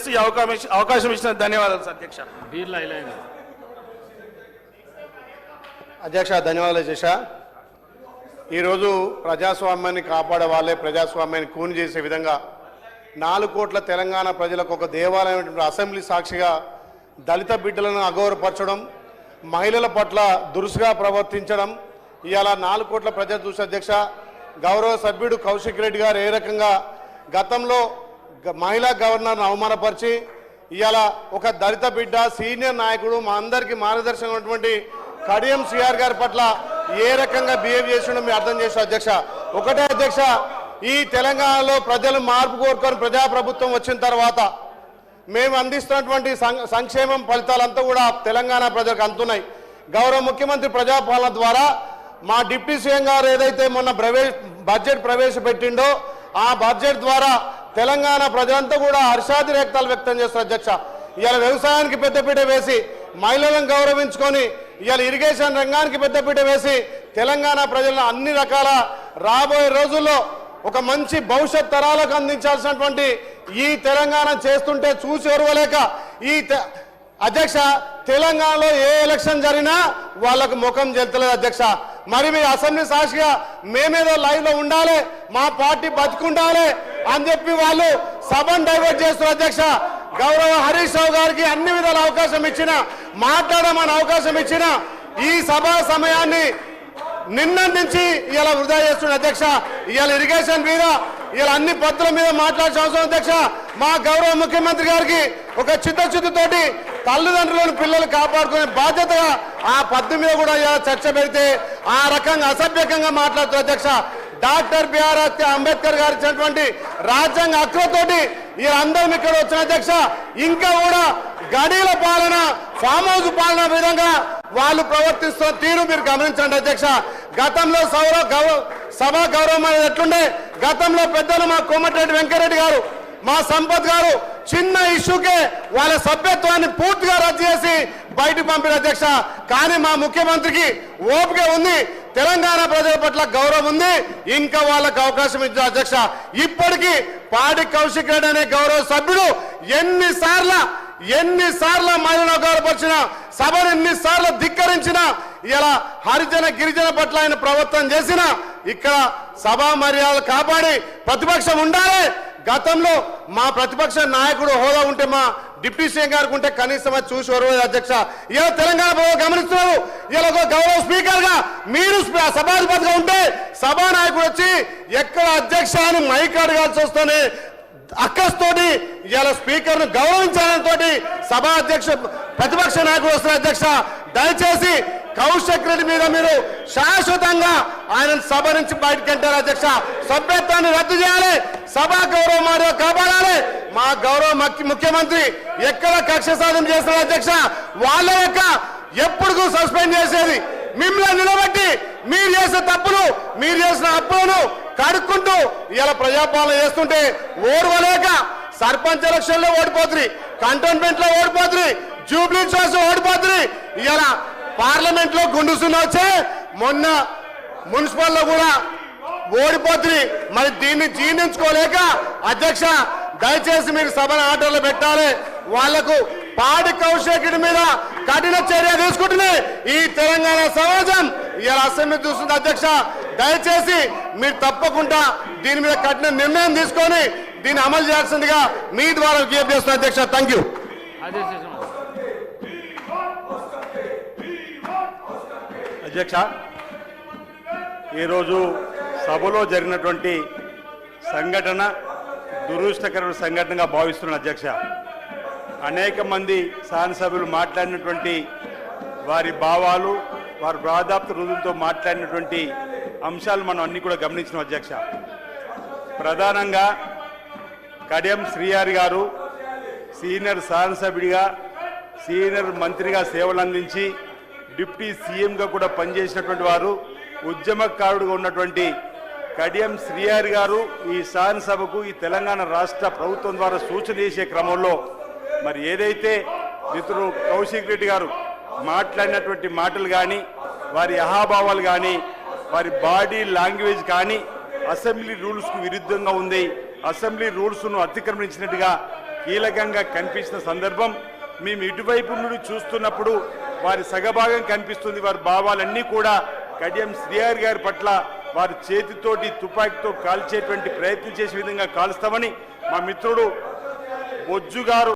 తెలియజేస్తూ ఈ అవకాశం ఇచ్చిన ధన్యవాదాలు అధ్యక్ష. అధ్యక్ష ధన్యవాదాలు అధ్యక్ష. ఈరోజు ప్రజాస్వామ్యాన్ని కాపాడే వాళ్ళే ప్రజాస్వామ్యాన్ని కూని చేసే విధంగా 4 కోట్ల తెలంగాణ ప్రజలకు ఒక దేవాలయం అసెంబ్లీ సాక్షిగా దళిత బిడ్డలను అగౌరవపరచడం, మహిళల పట్ల దురుసుగా ప్రవర్తించడం ఇవాళ 4 కోట్ల ప్రజలు చూసే అధ్యక్ష. గౌరవ సభ్యుడు కౌశిక్ రెడ్డి గారు ఏ రకంగా గతంలో మహిళా గవర్నర్ను అవమానపరిచి ఇవాళ ఒక దళిత బిడ్డ సీనియర్ నాయకుడు మా అందరికీ మార్గదర్శకం ఉన్నటువంటి కడియం సిఆర్ గారి పట్ల ఏ రకంగా బిహేవ్ చేసిండో మీరు అర్థం చేసిన అధ్యక్ష. ఒకటే అధ్యక్ష, ఈ తెలంగాణలో ప్రజలు మార్పు కోరుకొని ప్రజాప్రభుత్వం వచ్చిన తర్వాత మేము అందిస్తున్నటువంటి సంక్షేమం ఫలితాలంతా కూడా తెలంగాణ ప్రజలకు అందుతున్నాయి. గౌరవ ముఖ్యమంత్రి ప్రజాపాలన ద్వారా మా డిప్యూటీ సీఎం గారు ఏదైతే మొన్న బడ్జెట్ ప్రవేశపెట్టిండో ఆ బడ్జెట్ ద్వారా తెలంగాణ ప్రజలంతా కూడా హర్షాతిరేక్తాలు వ్యక్తం చేస్తారు అధ్యక్ష. ఇవాళ వ్యవసాయానికి పెద్దపీట వేసి మహిళలను గౌరవించుకొని ఇవాళ ఇరిగేషన్ రంగానికి పెద్దపీట వేసి తెలంగాణ ప్రజలను అన్ని రకాల రాబోయే రోజుల్లో ఒక మంచి భవిష్యత్ తరాలకు అందించాల్సినటువంటి ఈ తెలంగాణ చేస్తుంటే చూసి ఓర్వలేక అధ్యక్ష తెలంగాణలో ఏ ఎలక్షన్ జరిగినా వాళ్ళకు ముఖం చెల్తలేదు అధ్యక్ష. మరి మీ అసెంబ్లీ సాక్షిగా మేమేదో లైవ్లో ఉండాలి, మా పార్టీ బతుకుండాలి అని చెప్పి వాళ్ళు సభను డైవర్ట్ చేస్తున్నారు అధ్యక్ష. గౌరవ హరీష్ రావు గారికి అన్ని విధాల అవకాశం ఇచ్చిన, మాట్లాడమని అవకాశం ఇచ్చిన ఈ సభా సమయాన్ని నిన్న నుంచి ఇలా వృధా చేస్తున్న అధ్యక్ష. ఇవాళ ఇరిగేషన్ మీద ఇలా అన్ని పత్రుల మీద మాట్లాడాల్సిన అవసరం అధ్యక్ష. మా గౌరవ ముఖ్యమంత్రి గారికి ఒక చిత్తశుద్ధితోటి తల్లిదండ్రులను పిల్లలు కాపాడుకునే బాధ్యతగా ఆ పద్దు మీద కూడా ఇలా చర్చ పెడితే ఆ రకంగా అసభ్యకంగా మాట్లాడుతున్న అధ్యక్ష. డాక్టర్ బిఆర్ అంబేద్కర్ గారు ఇచ్చినటువంటి రాజ్యాంగ హక్కులతోటి వీళ్ళందరం ఇక్కడ వచ్చిన అధ్యక్ష. ఇంకా కూడా గడీల పాలన, ఫామ్ హౌస్ పాలన విధంగా వాళ్ళు ప్రవర్తిస్తున్న తీరు మీరు గమనించండి అధ్యక్ష. గతంలో సభా గౌరవం అనేది ఎట్లుండే, గతంలో పెద్దలు మా కోమటిరెడ్డి వెంకరెడ్డి గారు, మా సంపత్ గారు చిన్న ఇష్యూకే వాళ్ళ సభ్యత్వాన్ని పూర్తిగా రద్దు చేసి బయటకు పంపిన అధ్యక్ష. కానీ మా ముఖ్యమంత్రికి ఓపిక ఉంది, తెలంగాణ ప్రజల పట్ల గౌరవం ఉంది, ఇంకా వాళ్ళకు అవకాశం ఇచ్చిన అధ్యక్ష. ఇప్పటికీ పాడి కౌశిక్ రెడ్డి అనే గౌరవ సభ్యుడు ఎన్నిసార్లు మహిళను గౌరవపరిచిన, సభను ఎన్నిసార్లు ధిక్కరించిన, ఇలా హరిజన గిరిజన పట్ల ఆయన ప్రవర్తన చేసిన ఇక్కడ సభా మర్యాదలు కాపాడి ప్రతిపక్షం ఉండాలి. గతంలో మా ప్రతిపక్ష నాయకుడు హోదా ఉంటే మా డిప్యూటీ సీఎం గారికి ఉంటే కనీసం అది చూసి వరవలేదు అధ్యక్ష. ఇలా తెలంగాణ గమనిస్తున్నారు. ఇలా ఒక గౌరవ స్పీకర్ గా మీరు సభాధిపతిగా ఉంటే సభా నాయకుడు వచ్చి ఎక్కడ అధ్యక్ష అని మైక్ అడగాల్సి వస్తేనే అక్కస్తోటి ఇలా స్పీకర్ ను గౌరవించాలని సభా అధ్యక్ష ప్రతిపక్ష నాయకుడు వస్తున్న అధ్యక్ష. దయచేసి కౌశిక్ రెడ్డి మీద మీరు శాశ్వతంగా ఆయన సభ నుంచి బయటకు వెళ్తారు అధ్యక్ష. సభ్యత్వాన్ని రద్దు చేయాలి, సభా గౌరవం మరియు కాపాడాలి. మా గౌరవ ముఖ్యమంత్రి ఎక్కడ కక్ష సాధన చేస్తున్నారు అధ్యక్ష. వాళ్ళ యొక్క ఎప్పుడు సస్పెండ్ చేసేది మిమ్మల్ని నిలబెట్టి మీరు చేసిన తప్పులు, మీరు చేసిన అప్పులను కడుక్కుంటూ ఇలా ప్రజాపాలన చేస్తుంటే ఓర్వలేక సర్పంచ్ ఎలక్షన్ లో ఓడిపోతుంది, కంటోన్మెంట్ లో ఓడిపోతుంది, జూబ్లీ హిల్స్ ఓడిపోతుంది, ఇలా పార్లమెంట్ లో గుండుసున్న వచ్చే మొన్న మున్సిపల్ లో కూడా ఓడిపోతుంది. మరి దీన్ని జీర్ణించుకోలేక అధ్యక్ష దయచేసి మీరు సభను ఆటోలో పెట్టాలి. వాళ్లకు పాడి కౌశికుడి మీద కఠిన చర్య తీసుకుంటుంది ఈ తెలంగాణ సమాజం. ఇలా అసెంబ్లీ చూస్తుంది అధ్యక్ష. దయచేసి మీరు తప్పకుండా దీని మీద కఠిన నిర్ణయం తీసుకొని దీన్ని అమలు చేయాల్సిందిగా మీ ద్వారా విజ్ఞప్తి చేస్తున్నా అధ్యక్ష. థ్యాంక్ యూ అధ్యక్ష. ఈరోజు సభలో జరిగినటువంటి సంఘటన దురదృష్టకరమైన సంఘటనగా భావిస్తున్న అధ్యక్ష. అనేక మంది శాసనసభ్యులు మాట్లాడినటువంటి వారి భావాలు, వారి ప్రాధాప్త రుజువులతో మాట్లాడినటువంటి అంశాలు మనం అన్ని కూడా గమనించిన అధ్యక్ష. ప్రధానంగా కడియం శ్రీహరి గారు సీనియర్ శాసనసభ్యుడిగా, సీనియర్ మంత్రిగా సేవలు అందించి డిప్యూటీ సీఎంగా కూడా పనిచేసినటువంటి వారు, ఉద్యమకారుడుగా ఉన్నటువంటి కడియం శ్రీహరి గారు ఈ శాసనసభకు ఈ తెలంగాణ రాష్ట్ర ప్రభుత్వం ద్వారా సూచన చేసే క్రమంలో మరి ఏదైతే మిత్రుడు కౌశిక్ రెడ్డి గారు మాట్లాడినటువంటి మాటలు కానీ, వారి అహాభావాలు కానీ, వారి బాడీ లాంగ్వేజ్ కానీ అసెంబ్లీ రూల్స్కు విరుద్ధంగా ఉంది, అసెంబ్లీ రూల్స్ను అతిక్రమించినట్టుగా కీలకంగా కనిపించిన సందర్భం మేము ఇటువైపు నుండి చూస్తున్నప్పుడు వారి సగభాగం కనిపిస్తుంది. వారి భావాలన్నీ కూడా కడియం శ్రీహరి గారి పట్ల వారి చేతితోటి తుపాకీతో కాల్చేటువంటి ప్రయత్నం చేసే విధంగా కాలుస్తామని మా మిత్రుడు బొజ్జు గారు